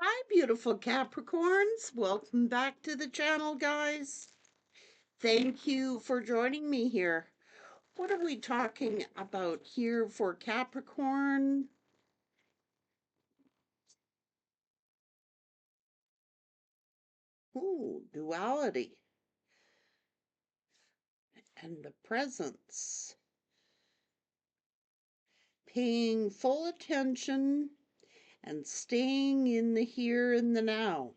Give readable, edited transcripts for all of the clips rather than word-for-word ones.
Hi, beautiful Capricorns. Welcome back to the channel, guys. Thank you for joining me here. What are we talking about here for Capricorn? Ooh, duality and the presence. Paying full attention and staying in the here and the now.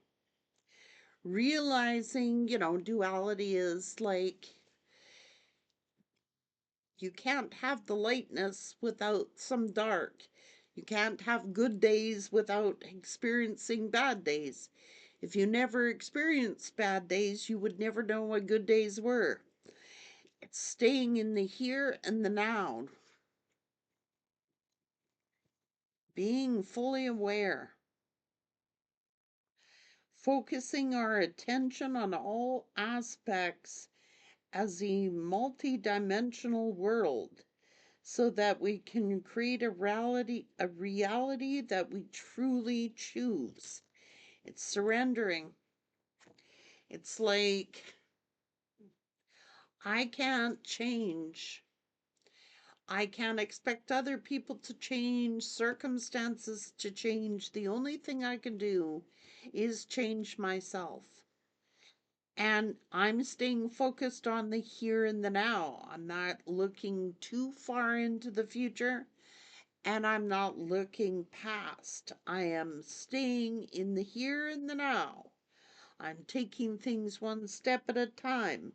Realizing, duality is like you can't have the lightness without some dark. You can't have good days without experiencing bad days. If you never experienced bad days, you would never know what good days were. It's staying in the here and the now, being fully aware, focusing our attention on all aspects as a multi-dimensional world so that we can create a reality that we truly choose. It's surrendering. It's like I can't change. I can't expect other people to change, circumstances to change. The only thing I can do is change myself. And I'm staying focused on the here and the now. I'm not looking too far into the future. And I'm not looking past. I am staying in the here and the now. I'm taking things one step at a time.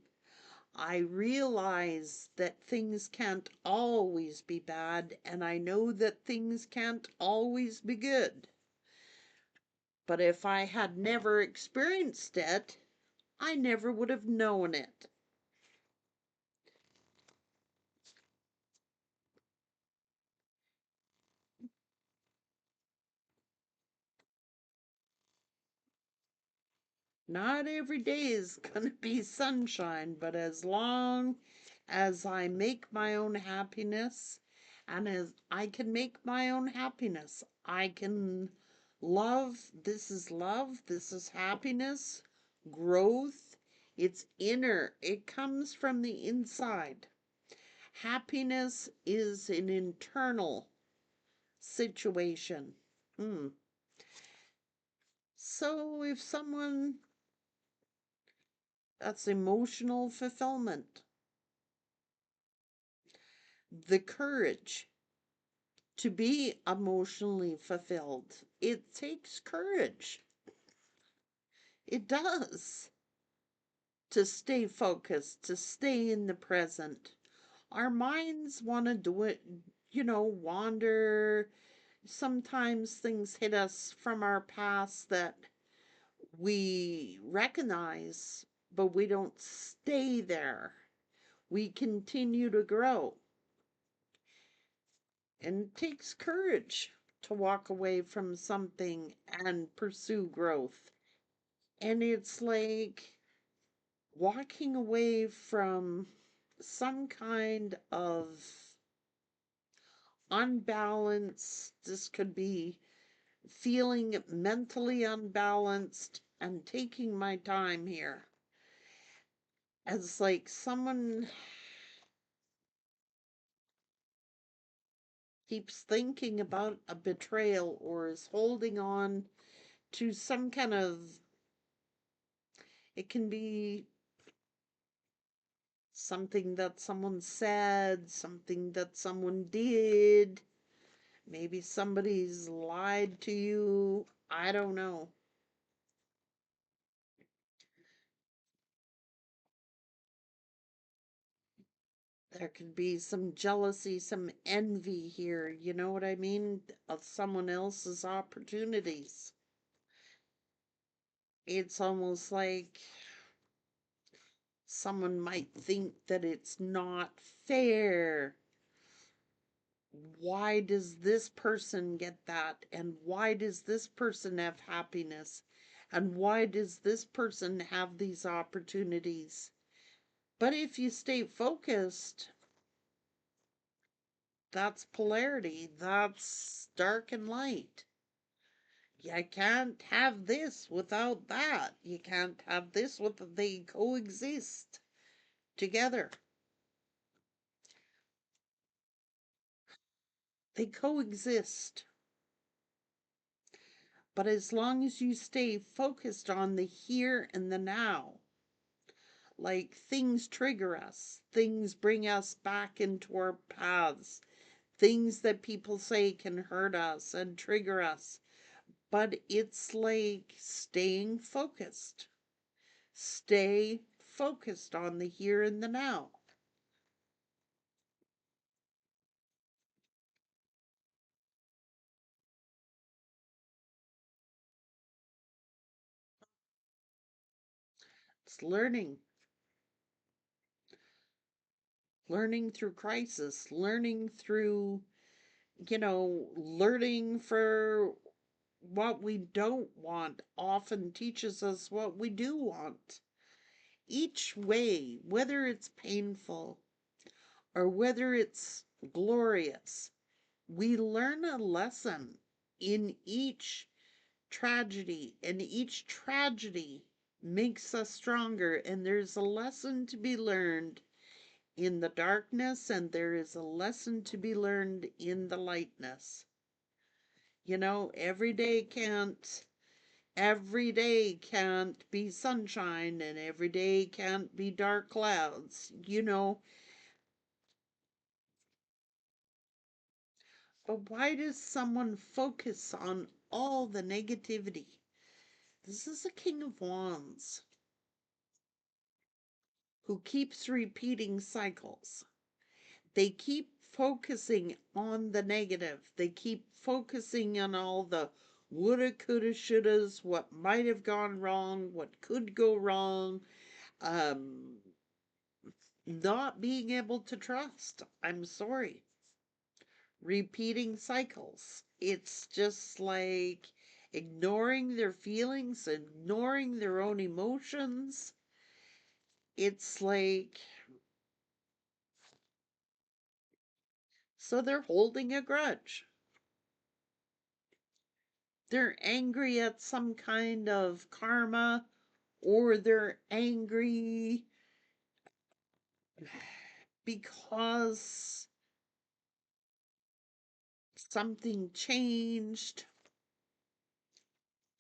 I realize that things can't always be bad, and I know that things can't always be good. But if I had never experienced it, I never would have known it. Not every day is gonna be sunshine, but as long as I make my own happiness, and as I can make my own happiness, I can love, this is happiness, growth. It's inner, it comes from the inside. Happiness is an internal situation. Hmm. So if someone, that's emotional fulfillment, the courage to be emotionally fulfilled. It takes courage. It does to stay focused, to stay in the present. Our minds want to do it, wander. Sometimes things hit us from our past that we recognize, but we don't stay there. We continue to grow. And it takes courage to walk away from something and pursue growth. And it's like walking away from some kind of unbalance. This could be feeling mentally unbalanced and taking my time here. As like someone keeps thinking about a betrayal or is holding on to some kind of, it can be something that someone said, something that someone did. Maybe somebody's lied to you. I don't know. There could be some jealousy, some envy here, you know what I mean? Of someone else's opportunities. It's almost like someone might think that it's not fair. Why does this person get that? And why does this person have happiness? And why does this person have these opportunities? But if you stay focused, that's polarity. That's dark and light. You can't have this without that. You can't have this with, they coexist together. They coexist. But as long as you stay focused on the here and the now, like things trigger us, things bring us back into our paths, things that people say can hurt us and trigger us. But it's like staying focused. Stay focused on the here and the now. It's learning through crisis, learning through, learning for what we don't want often teaches us what we do want. Each way, whether it's painful or whether it's glorious, we learn a lesson in each tragedy, and each tragedy makes us stronger. And there's a lesson to be learned in the darkness, and there is a lesson to be learned in the lightness. Every day can't be sunshine, and every day can't be dark clouds. But why does someone focus on all the negativity? This is a King of Wands who keeps repeating cycles. They keep focusing on the negative. They keep focusing on all the woulda, coulda, shouldas, what might have gone wrong, what could go wrong, um, not being able to trust. I'm sorry. Repeating cycles. It's just like ignoring their feelings, ignoring their own emotions. It's like, so they're holding a grudge. They're angry at some kind of karma, or they're angry because something changed.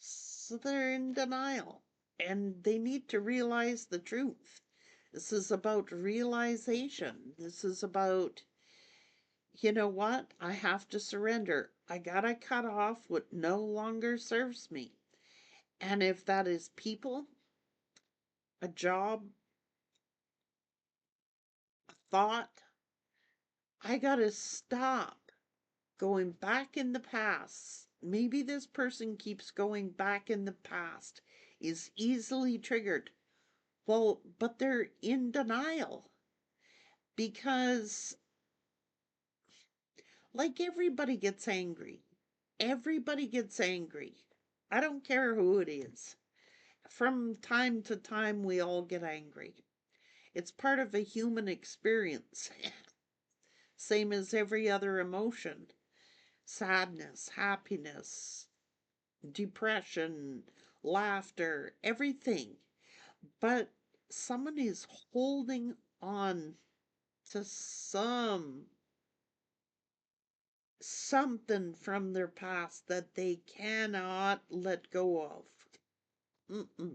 So they're in denial, and they need to realize the truth. This is about realization. This is about, you know what? I have to surrender. I gotta cut off what no longer serves me. And if that is people, a job, a thought, I gotta stop going back in the past. Maybe this person keeps going back in the past, is easily triggered. Well, but they're in denial because, like, everybody gets angry. Everybody gets angry. I don't care who it is. From time to time, we all get angry. It's part of a human experience, same as every other emotion: sadness, happiness, depression, laughter, everything. But someone is holding on to something from their past that they cannot let go of. Mm-mm.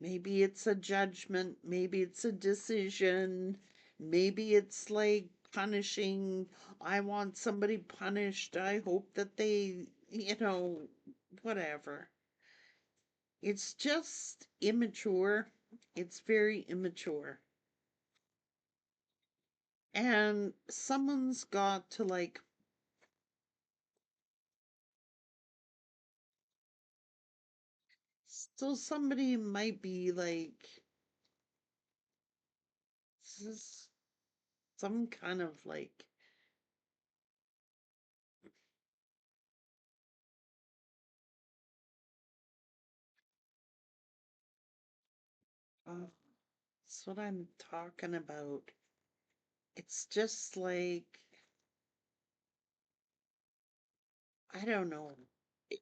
Maybe it's a judgment, maybe it's a decision, maybe it's like punishing. I want somebody punished. I hope that they, whatever. It's just immature. It's very immature. And someone's got to, like, so somebody might be like, some kind of like, that's what I'm talking about. It's just like, I don't know. It-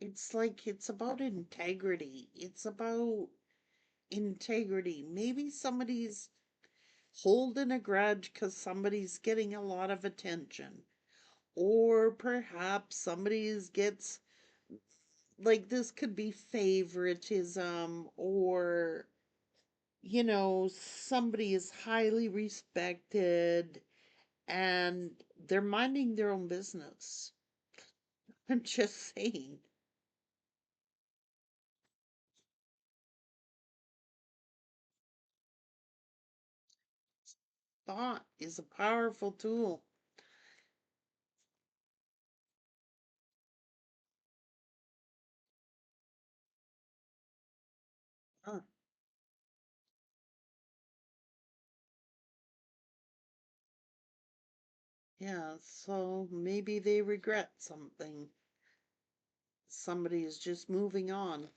It's like it's about integrity. It's about integrity. Maybe somebody's holding a grudge because somebody's getting a lot of attention. Or perhaps somebody's gets, like, this could be favoritism, or somebody is highly respected and they're minding their own business. I'm just saying, thought is a powerful tool. Huh. Yeah, so maybe they regret something. Somebody is just moving on.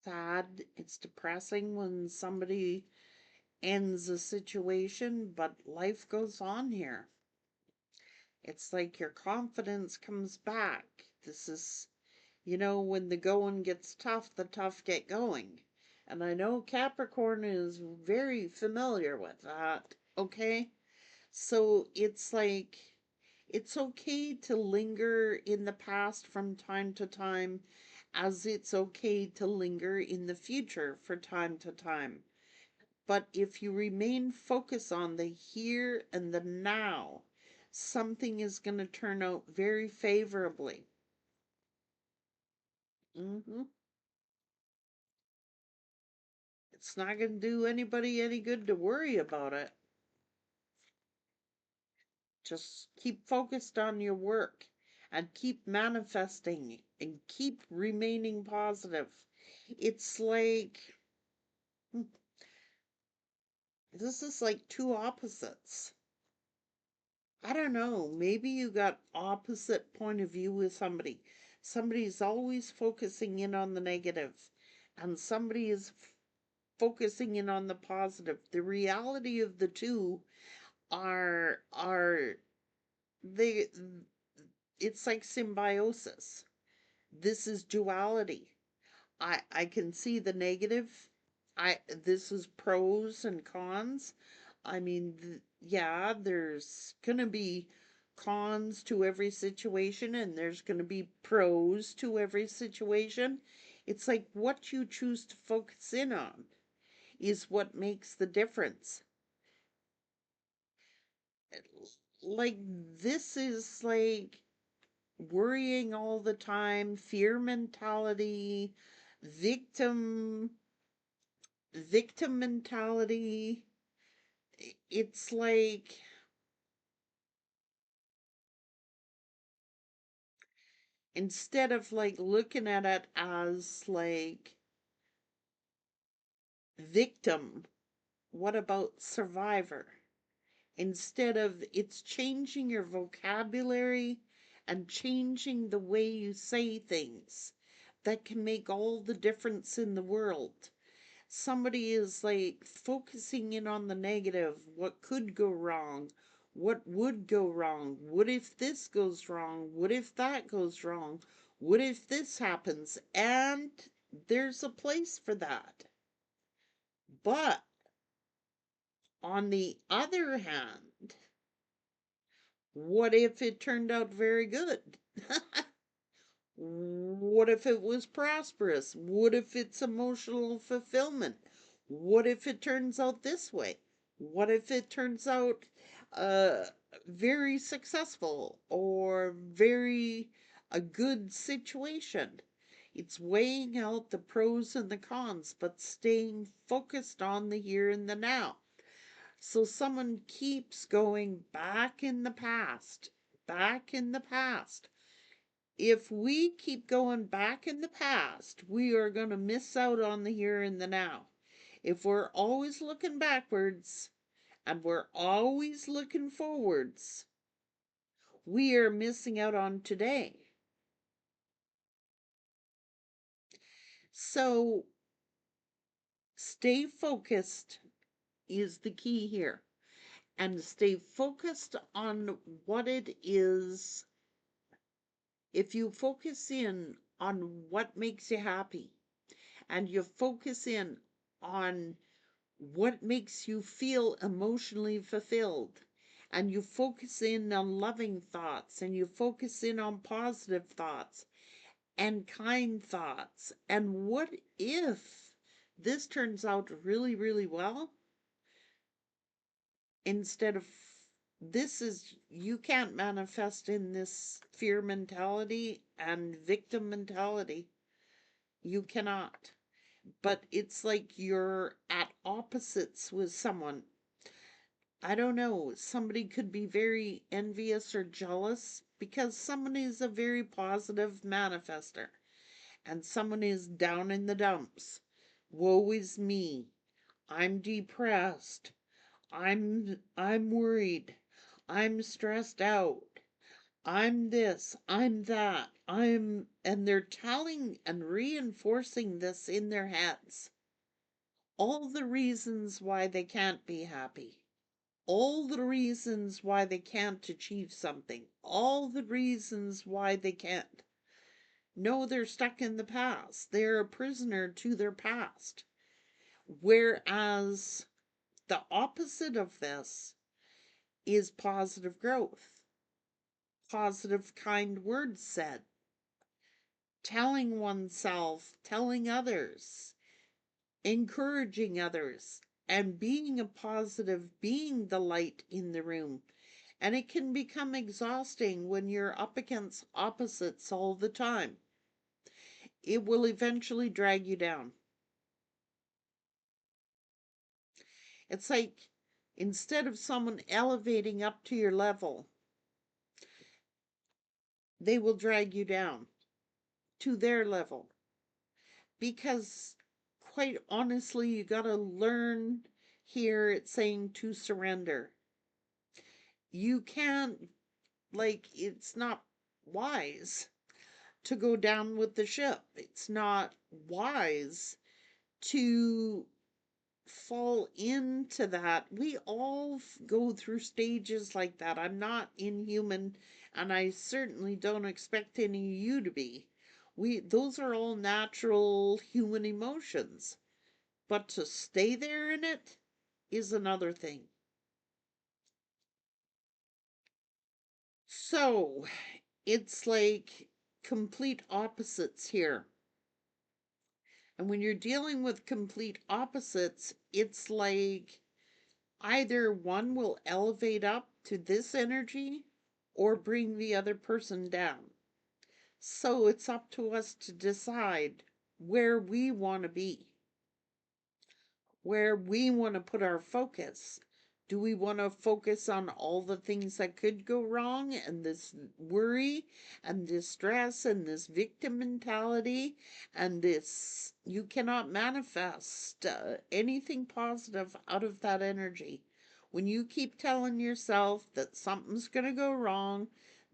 Sad, it's depressing when somebody ends a situation, but life goes on here. It's like your confidence comes back. This is, when the going gets tough, the tough get going. And I know Capricorn is very familiar with that, okay? So it's like, it's okay to linger in the past from time to time, as it's okay to linger in the future for time to time. But if you remain focused on the here and the now, something is going to turn out very favorably. hmm It's not going to do anybody any good to worry about it. Just keep focused on your work and keep manifesting and keep remaining positive. It's like, hmm, this is like two opposites. I don't know. Maybe you got opposite point of view with somebody. Somebody's always focusing in on the negative, and somebody is focusing in on the positive. The reality of the two are they it's like symbiosis. This is duality. I can see the negative. This is pros and cons. I mean, yeah, there's gonna be cons to every situation and there's gonna be pros to every situation. It's like what you choose to focus in on is what makes the difference. Like, this is like worrying all the time, fear mentality, victim victim mentality. It's like, instead of like looking at it as like victim, what about survivor? Instead of, it's changing your vocabulary and changing the way you say things that can make all the difference in the world. Somebody is like focusing in on the negative, what could go wrong, what would go wrong, what if this goes wrong, what if that goes wrong, what if this happens, and there's a place for that. But on the other hand, what if it turned out very good? What if it was prosperous? What if it's emotional fulfillment? What if it turns out this way? What if it turns out uh, very successful or very a good situation? It's weighing out the pros and the cons, but staying focused on the here and the now. So someone keeps going back in the past, back in the past. If we keep going back in the past, we are going to miss out on the here and the now. If we're always looking backwards and we're always looking forwards, we are missing out on today. So stay focused is the key here. And stay focused on what it is. If you focus in on what makes you happy and you focus in on what makes you feel emotionally fulfilled, and you focus in on loving thoughts, and you focus in on positive thoughts and kind thoughts, and what if this turns out really, really well, instead of this is, you can't manifest in this fear mentality and victim mentality. You cannot. But it's like you're at opposites with someone. I don't know. Somebody could be very envious or jealous because someone is a very positive manifester and someone is down in the dumps. Woe is me. I'm depressed. I'm worried. I'm stressed out. I'm this, I'm that. And they're telling and reinforcing this in their heads. All the reasons why they can't be happy. All the reasons why they can't achieve something. All the reasons why they can't. No, they're stuck in the past. They're a prisoner to their past. Whereas the opposite of this is positive growth, positive, kind words said, telling oneself, telling others, encouraging others, and being a positive, being the light in the room. And it can become exhausting when you're up against opposites all the time. It will eventually drag you down. It's like instead of someone elevating up to your level, they will drag you down to their level. Because, quite honestly, you got to learn here, it's saying to surrender. You can't, like, it's not wise to go down with the ship. It's not wise to fall into that. We all go through stages like that. I'm not inhuman, and I certainly don't expect any of you to be. Those are all natural human emotions. But to stay there in it is another thing. So, it's like complete opposites here. And when you're dealing with complete opposites, it's like either one will elevate up to this energy or bring the other person down. So it's up to us to decide where we want to be, where we want to put our focus. Do we want to focus on all the things that could go wrong and this worry and this stress and this victim mentality and this, you cannot manifest anything positive out of that energy. When you keep telling yourself that something's going to go wrong,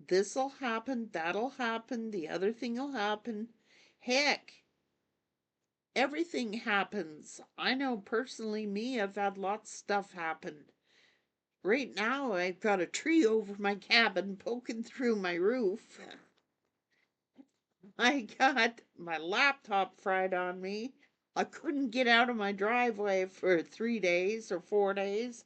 this'll happen, that'll happen, the other thing will happen. Heck, everything happens. I know personally, me, I've had lots of stuff happen. Right now, I've got a tree over my cabin poking through my roof. I got my laptop fried on me. I couldn't get out of my driveway for 3 days or 4 days.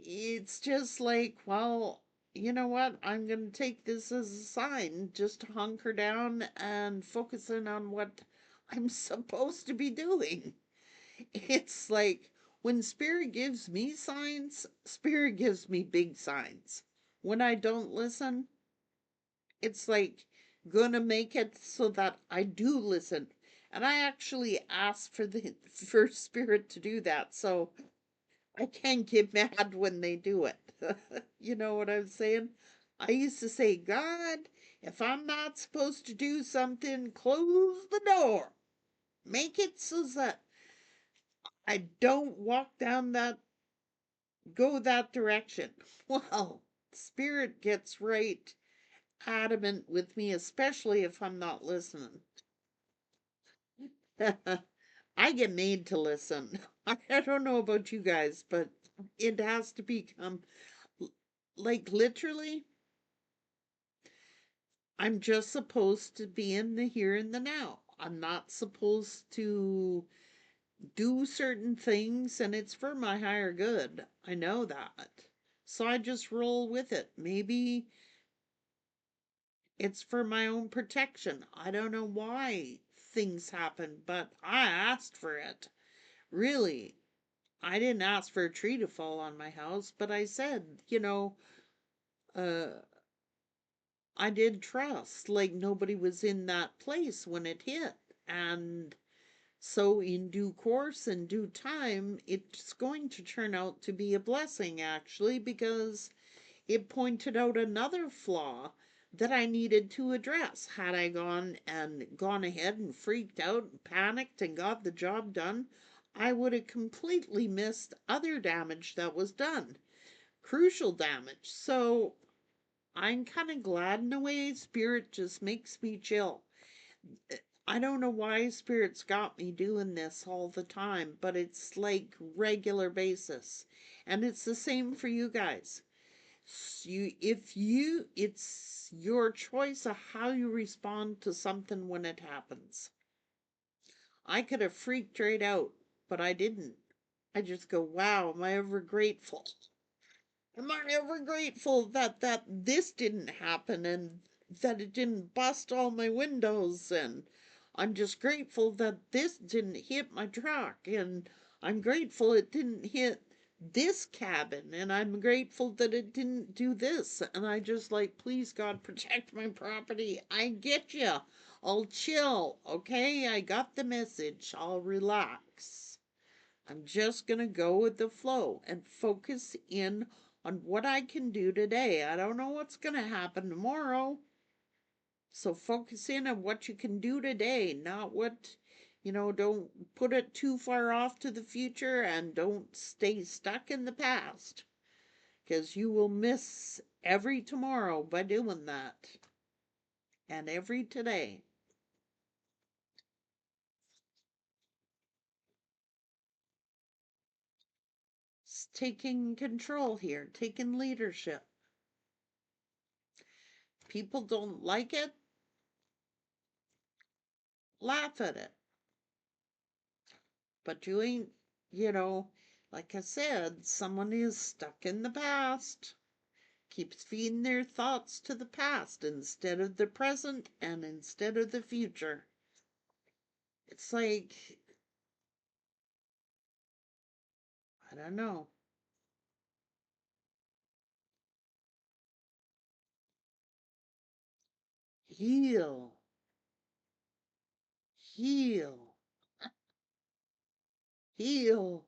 It's just like, well, you know what? I'm going to take this as a sign just to hunker down and focus in on what I'm supposed to be doing. It's like when spirit gives me signs, spirit gives me big signs. When I don't listen, it's like gonna make it so that I do listen. And I actually ask for spirit to do that, so I can't get mad when they do it. You know what I'm saying? I used to say, God, if I'm not supposed to do something, close the door. Make it so that I don't walk down that, go that direction. Well, spirit gets right adamant with me, especially if I'm not listening. I get made to listen. I don't know about you guys, but it has to become like literally, I'm just supposed to be in the here and the now. I'm not supposed to do certain things, and it's for my higher good. I know that. So I just roll with it. Maybe it's for my own protection. I don't know why things happen, but I asked for it. Really. I didn't ask for a tree to fall on my house, but I said, uh, I did trust, like nobody was in that place when it hit. And so, in due course and due time, it's going to turn out to be a blessing, actually, because it pointed out another flaw that I needed to address. Had I gone ahead and freaked out and panicked and got the job done, I would have completely missed other damage that was done. Crucial damage. So I'm kind of glad in a way. Spirit just makes me chill. I don't know why Spirit's got me doing this all the time, but it's like regular basis. And it's the same for you guys. It's your choice of how you respond to something when it happens. I could have freaked right out, but I didn't. I just go, wow, am I ever grateful? Am I ever grateful that this didn't happen and that it didn't bust all my windows? And I'm just grateful that this didn't hit my truck, and I'm grateful it didn't hit this cabin, and I'm grateful that it didn't do this. And I just like, please God, protect my property. I get you. I'll chill, okay? I got the message. I'll relax. I'm just going to go with the flow and focus in on what I can do today. I don't know what's going to happen tomorrow. So focus in on what you can do today, not don't put it too far off to the future, and don't stay stuck in the past, because you will miss every tomorrow by doing that, and every today. It's taking control here, taking leadership. People don't like it, laugh at it. But you ain't, you know, like I said, someone is stuck in the past, keeps feeding their thoughts to the past instead of the present and instead of the future. It's like, I don't know. Heal, heal, heal.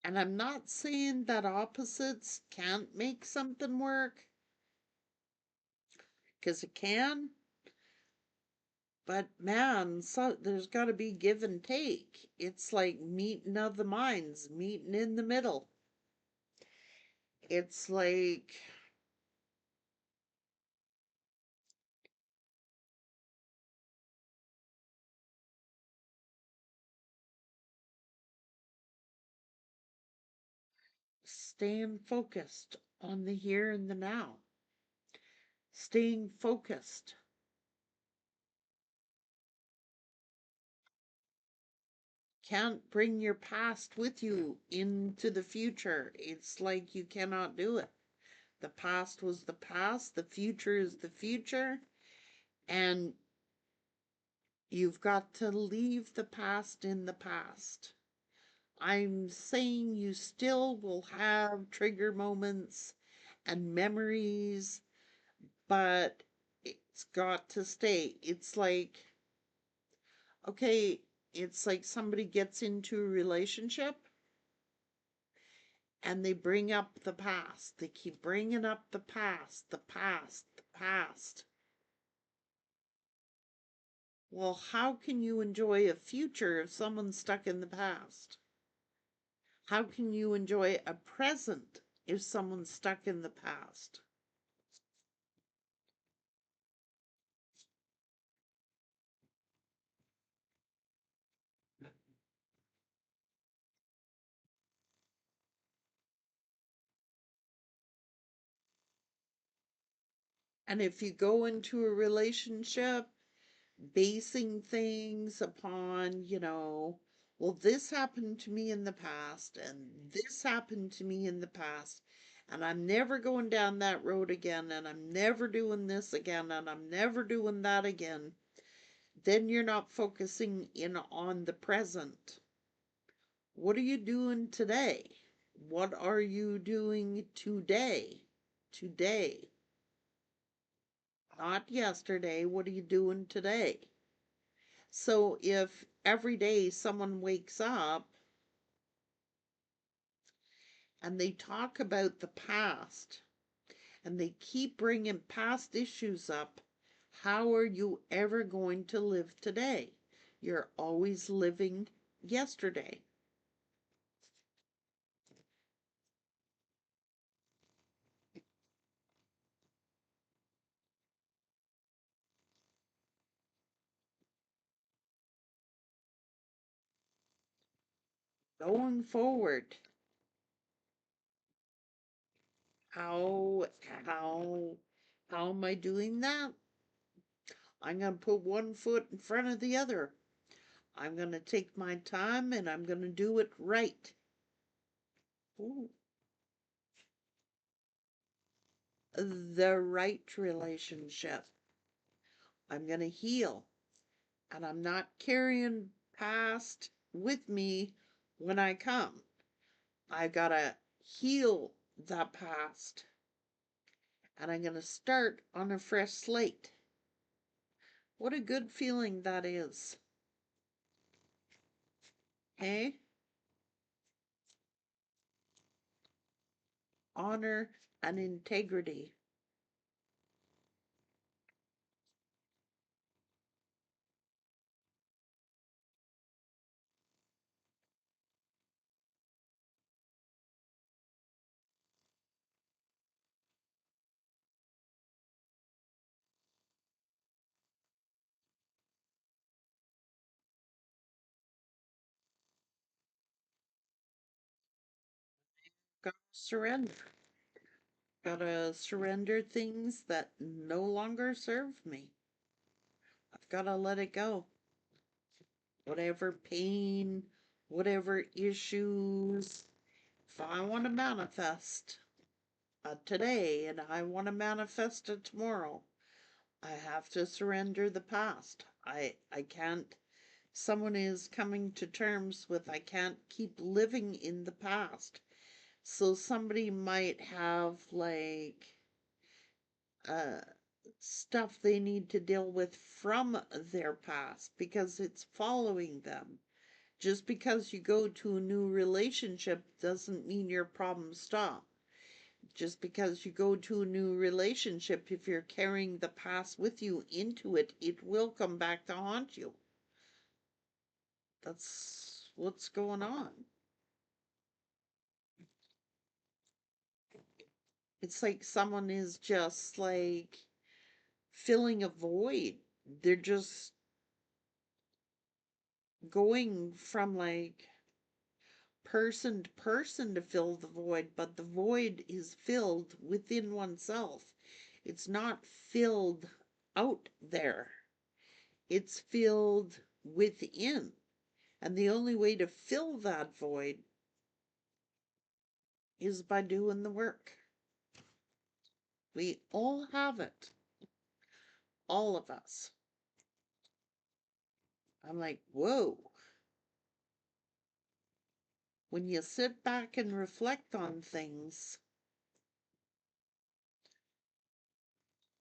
And I'm not saying that opposites can't make something work, because it can. But man, so there's got to be give and take. It's like meeting of the minds, meeting in the middle. It's like, staying focused on the here and the now. Staying focused. Can't bring your past with you into the future. It's like you cannot do it. The past was the past, the future is the future, and you've got to leave the past in the past. I'm saying you still will have trigger moments and memories, but it's got to stay. Okay, it's like somebody gets into a relationship and they bring up the past. They keep bringing up the past, the past, the past. Well, how can you enjoy a future if someone's stuck in the past? How can you enjoy a present if someone's stuck in the past? And if you go into a relationship basing things upon, well, this happened to me in the past, and this happened to me in the past, and I'm never going down that road again, and I'm never doing this again, and I'm never doing that again, then you're not focusing in on the present. What are you doing today? What are you doing today? Today. Not yesterday. What are you doing today? So if every day someone wakes up and they talk about the past and they keep bringing past issues up, how are you ever going to live today? You're always living yesterday. Going forward, how how how am I doing that? I'm going to put one foot in front of the other. I'm going to take my time and I'm going to do it right. Ooh, the right relationship. I'm going to heal and I'm not carrying past with me when I come. I got to heal that past and I'm going to start on a fresh slate. What a good feeling that is. Hey, honor and integrity. Gotta surrender. Gotta surrender things that no longer serve me. I've gotta let it go. Whatever pain, whatever issues. If I want to manifest today and I want to manifest it tomorrow, I have to surrender the past. I can't, someone is coming to terms with I can't keep living in the past. So somebody might have like uh stuff they need to deal with from their past because it's following them. Just because you go to a new relationship doesn't mean your problems stop. Just because you go to a new relationship, if you're carrying the past with you into it, it will come back to haunt you. That's what's going on. It's like someone is just like filling a void. They're just going from like person to person to fill the void, but the void is filled within oneself. It's not filled out there, it's filled within. And the only way to fill that void is by doing the work. We all have it, all of us. I'm like, whoa. When you sit back and reflect on things,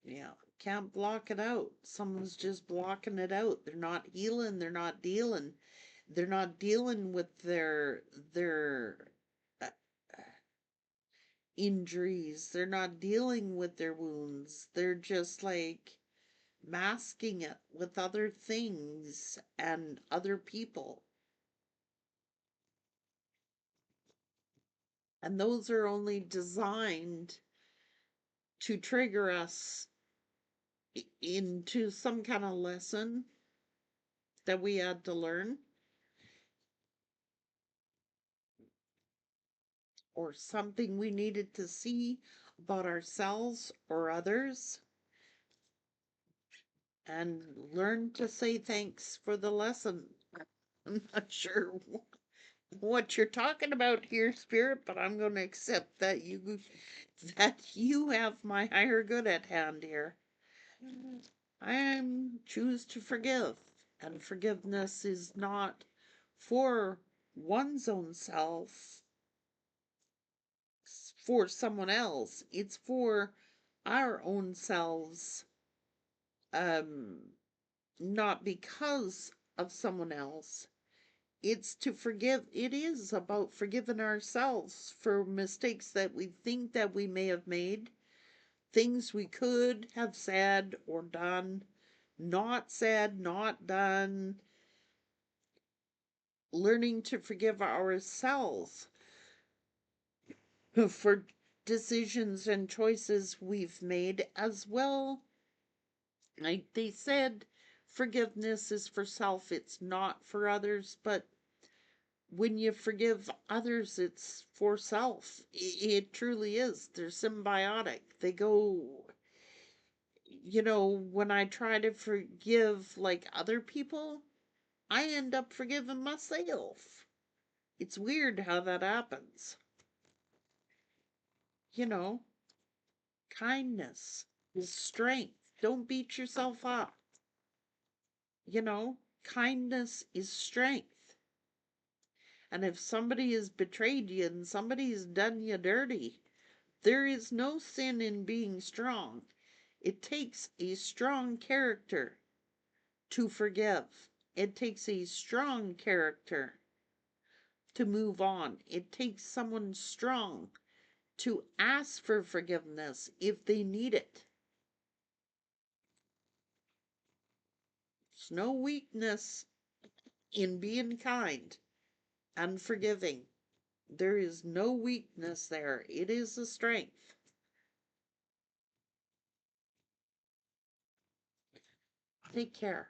yeah, can't block it out. Someone's just blocking it out. They're not healing, they're not dealing. They're not dealing with their uh, injuries. They're not dealing with their wounds. They're just like masking it with other things and other people. And those are only designed to trigger us into some kind of lesson that we had to learn, or something we needed to see about ourselves or others, and learn to say thanks for the lesson. I'm not sure what you're talking about here, Spirit, but I'm going to accept that you have my higher good at hand here. I choose to forgive, and forgiveness is not for one's own self, for someone else. It's for our own selves, um, not because of someone else. It's to forgive. It is about forgiving ourselves for mistakes that we think that we may have made, things we could have said or done, not said, not done, learning to forgive ourselves for decisions and choices we've made as well. Like they said, forgiveness is for self, it's not for others, but when you forgive others, it's for self. It truly is. They're symbiotic. They go, when I try to forgive like other people, I end up forgiving myself. It's weird how that happens. You know, kindness is strength. Don't beat yourself up. Kindness is strength. And if somebody has betrayed you and somebody has done you dirty, there is no sin in being strong. It takes a strong character to forgive. It takes a strong character to move on. It takes someone strong to ask for forgiveness if they need it. There's no weakness in being kind and forgiving. There is no weakness there. It is a strength. Take care.